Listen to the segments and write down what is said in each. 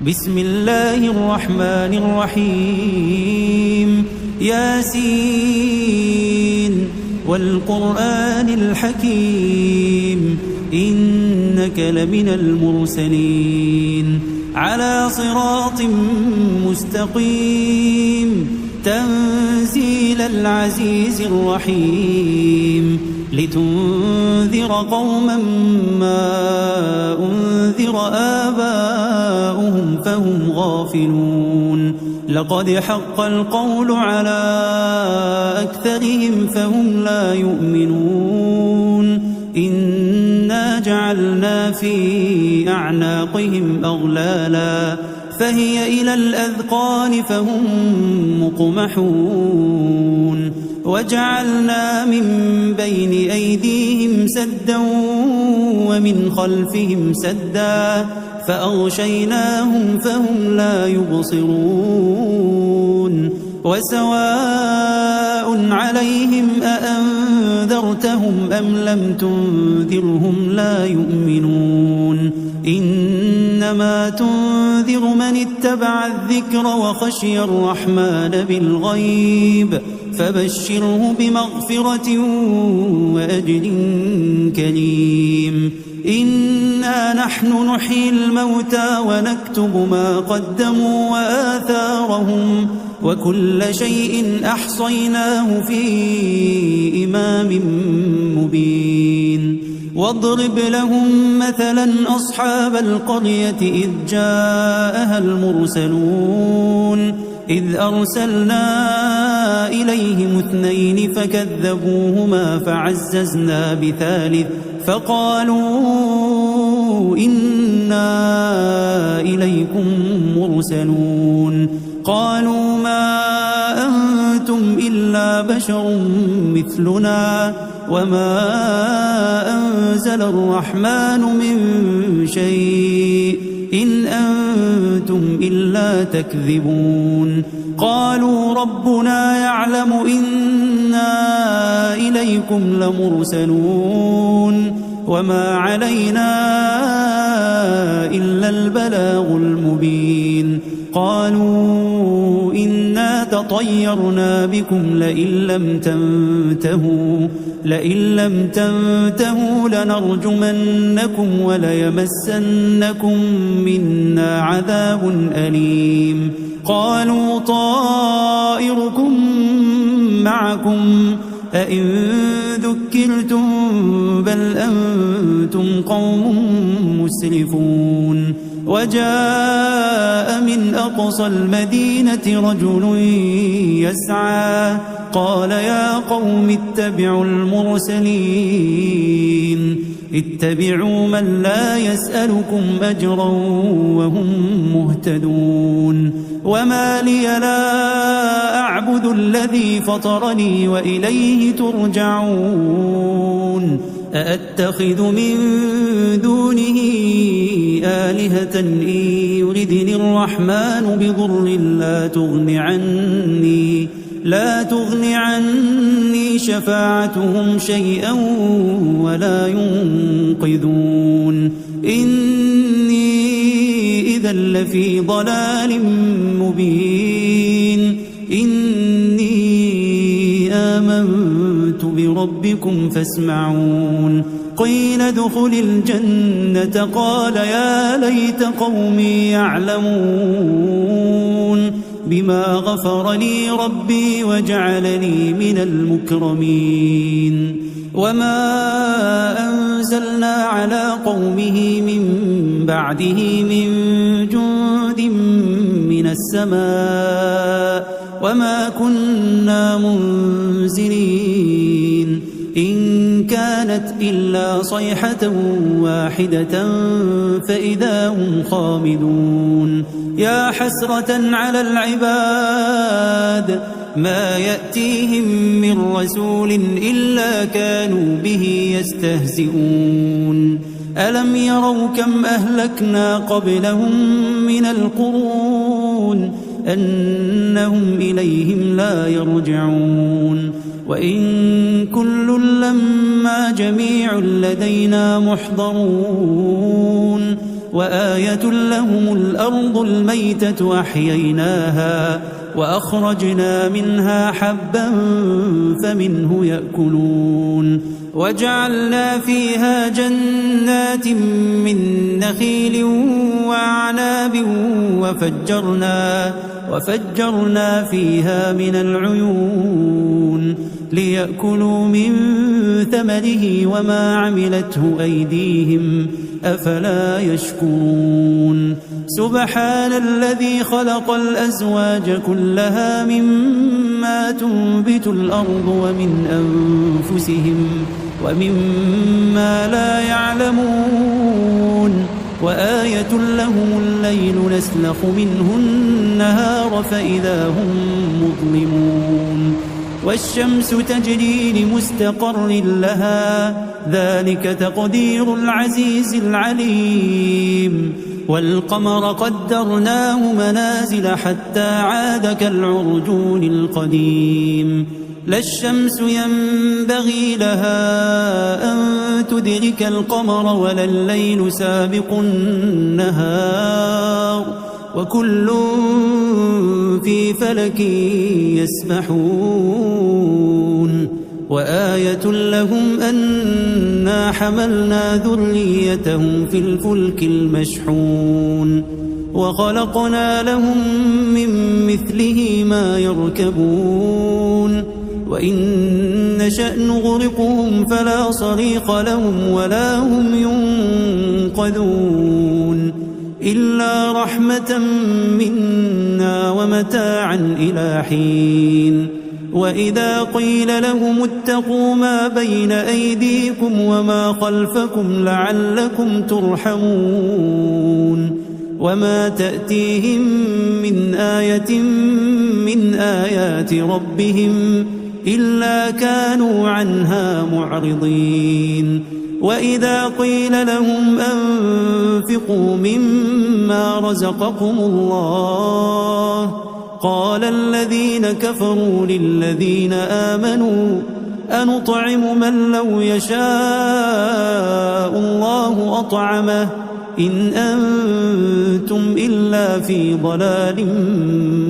بسم الله الرحمن الرحيم ياسين والقرآن الحكيم إنك لمن المرسلين على صراط مستقيم تنزيل العزيز الرحيم لتنذر قوما ما أنذر آباؤهم فهم غافلون لقد حق القول على أكثرهم فهم لا يؤمنون إنا جعلنا في أعناقهم أغلالا فهي إلى الأذقان فهم مقمحون وجعلنا من بين أيديهم سدا ومن خلفهم سدا فأغشيناهم فهم لا يبصرون وسواء عليهم أأنذرتهم أم لم تنذرهم لا يؤمنون إنما تنذر من اتبع الذكر وخشي الرحمن بالغيب فبشره بمغفرة وأجر كريم إنا نحن نحيي الموتى ونكتب ما قدموا وآثارهم وكل شيء أحصيناه في إمام مبين واضرب لهم مثلا أصحاب القرية إذ جاءها المرسلون إذ أرسلنا إليهم اثنين فكذبوهما فعززنا بثالث فقالوا إنا إليكم مرسلون قالوا ما أنتم إلا بشر مثلنا وما أنزل الرحمن من شيء إن أنتم إلا تكذبون قالوا ربنا يعلم إنا إليكم لمرسلون وما علينا إلا البلاغ المبين قالوا إنا تطيرنا بكم لئن لم تنتهوا لنرجمنكم وليمسنكم منا عذاب أليم قالوا طائركم معكم أئن ذكرتم بل أنتم قوم مسرفون وجاء من أقصى المدينة رجل يسعى قال يا قوم اتبعوا المرسلين اتبعوا من لا يسألكم أجرا وهم مهتدون وما لي لا أعبد الذي فطرني وإليه ترجعون أأتخذ من دونه آلهة إن يردني الرحمن بضر لا تغن عني شفاعتهم شيئا ولا ينقذون إني إذا لفي ضلال مبين إني آمنت بربكم فاسمعون قيل ادخل الجنة قال يا ليت قومي يعلمون بما غفر لي ربي وجعلني من المكرمين وما أنزلنا على قومه من بعده من جند من السماء وما كنا منزلين إن كانت إلا صيحة واحدة فإذا هم خامدون يا حسرة على العباد ما يأتيهم من رسول إلا كانوا به يستهزئون ألم يروا كم أهلكنا قبلهم من القرون أنهم إليهم لا يرجعون وإن كل لما جميع لدينا محضرون وآية لهم الأرض الميتة أحييناها وأخرجنا منها حبا فمنه يأكلون وجعلنا فيها جنات من نخيل وأعناب وفجرنا فيها من العيون ليأكلوا من ثمره وما عملته أيديهم أفلا يشكرون سبحان الذي خلق الأزواج كلها مما تنبت الأرض ومن أنفسهم ومما لا يعلمون وآية لهم الليل نسلخ منه النهار فإذا هم مظلمون والشمس تجري لمستقر لها ذلك تقدير العزيز العليم والقمر قدرناه منازل حتى عاد كالعرجون القديم لا الشمس ينبغي لها أن تدرك القمر ولا الليل سابق النهار وكل في فلك يسبحون وآية لهم أنا حملنا ذريتهم في الفلك المشحون وخلقنا لهم من مثله ما يركبون وإن نشأ نغرقهم فلا صريخ لهم ولا هم ينقذون إلا رحمة منا ومتاعا إلى حين وإذا قيل لهم اتقوا ما بين أيديكم وما خلفكم لعلكم ترحمون وما تأتيهم من آية من آيات ربهم إلا كانوا عنها معرضين وإذا قيل لهم أنفقوا مما رزقكم الله قال الذين كفروا للذين آمنوا أنطعم من لو يشاء الله أطعمه إن أنتم إلا في ضلال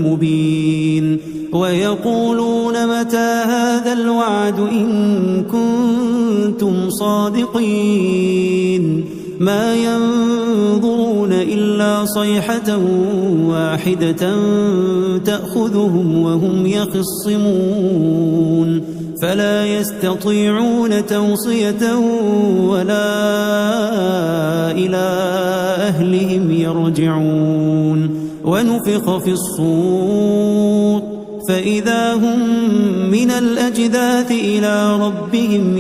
مبين ويقولون متى هذا الوعد إن كنتم صادقين ما ينظرون إلا صيحة واحدة تأخذهم وهم يخصمون فلا يستطيعون توصية ولا إلى أهلهم يرجعون ونفخ في الصور فإذا هم من الأجداث إلى ربهم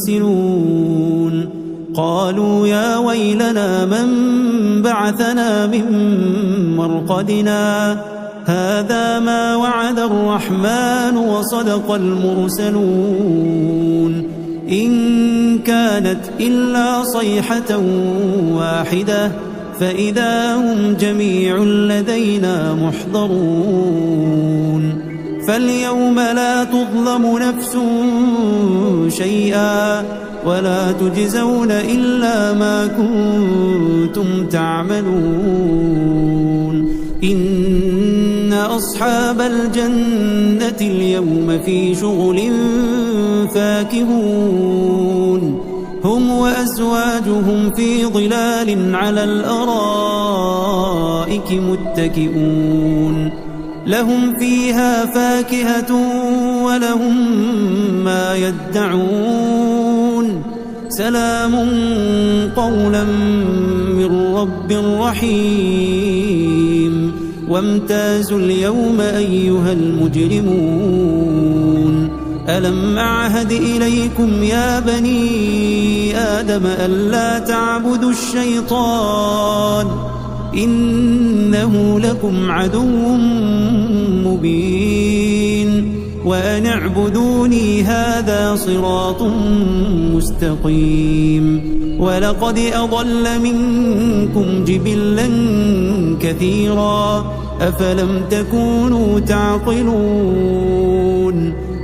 ينسلون قالوا يا ويلنا من بعثنا من مرقدنا هذا ما وعد الرحمن وصدق المرسلون إن كانت إلا صيحة واحدة فإذا هم جميع لدينا محضرون فاليوم لا تظلم نفس شيئا ولا تجزون إلا ما كنتم تعملون إن أصحاب الجنة اليوم في شغل فاكهون هم وأزواجهم في ظلال على الأرائك متكئون لهم فيها فاكهة ولهم ما يدعون سلام قولا من رب رحيم وامتازوا اليوم أيها المجرمون ألم أعهد إليكم يا بني آدم ألا تعبدوا الشيطان إنه لكم عدو مبين وأن اعبدوني هذا صراط مستقيم ولقد أضل منكم جبلا كثيرا أفلم تكونوا تعقلون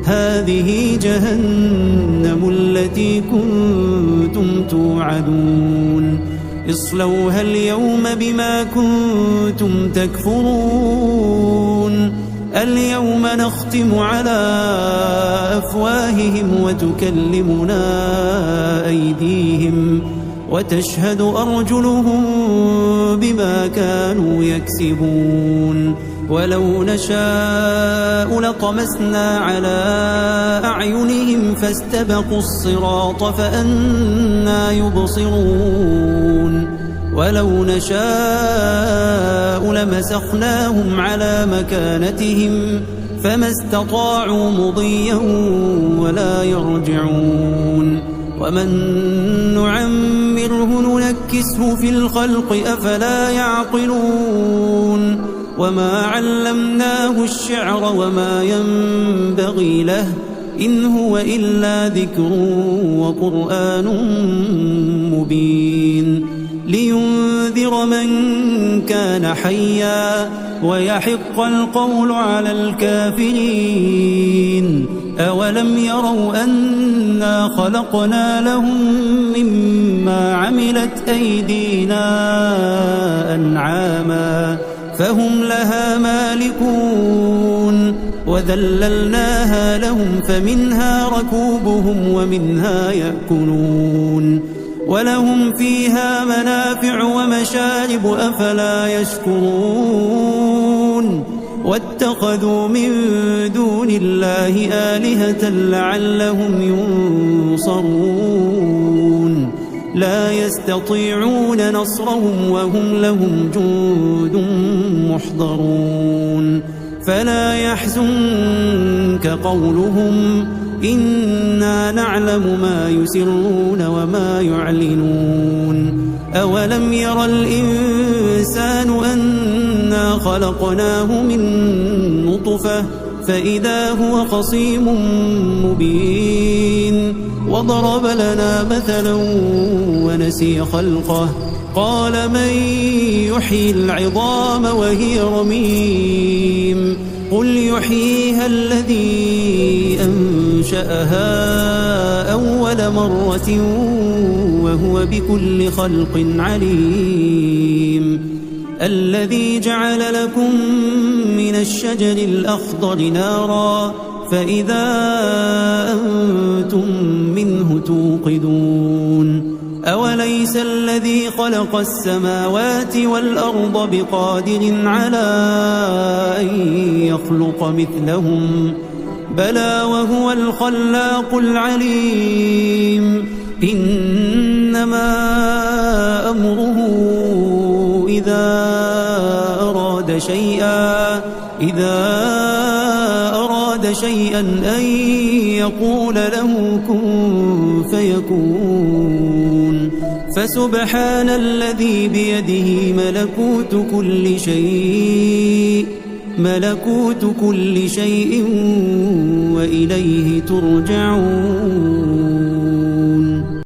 هذه جهنم التي كنتم توعدون اصلوها اليوم بما كنتم تكفرون اليوم نختم على أفواههم وتكلمنا أيديهم وتشهد أرجلهم بما كانوا يكسبون ولو نشاء لطمسنا على أعينهم فاستبقوا الصراط فأنى يبصرون ولو نشاء لمسخناهم على مكانتهم فما استطاعوا مضيا ولا يرجعون ومن نعمره ننكسه في الخلق أفلا يعقلون وما علمناه الشعر وما ينبغي له إن هو إلا ذكر وقرآن مبين لينذر من كان حيا ويحق القول على الكافرين أولم يروا أنا خلقنا لهم مما عملت أيدينا أنعاما فهم لها مالكون وذللناها لهم فمنها ركوبهم ومنها يأكلون ولهم فيها منافع ومشارب أفلا يشكرون واتخذوا من دون الله آلهة لعلهم ينصرون لا يستطيعون نصرهم وهم لهم جند محضرون فلا يحزنك قولهم إنا نعلم ما يسرون وما يعلنون أولم ير الإنسان أنا خلقناه من نطفة فإذا هو خصيم مبين وضرب لنا مثلا ونسي خلقه قال من يحيي العظام وهي رميم قل يحييها الذي أنشأها أول مرة وهو بكل خلق عليم الذي جعل لكم من الشجر الأخضر نارا فإذا أنتم منه توقدون أوليس الذي خلق السماوات والأرض بقادر على أن يخلق مثلهم بلى وهو الخلاق العليم إنما أمره إذا أراد شيئا أن يقول له كن فيكون فسبحان الذي بيده ملكوت كل شيء وإليه ترجعون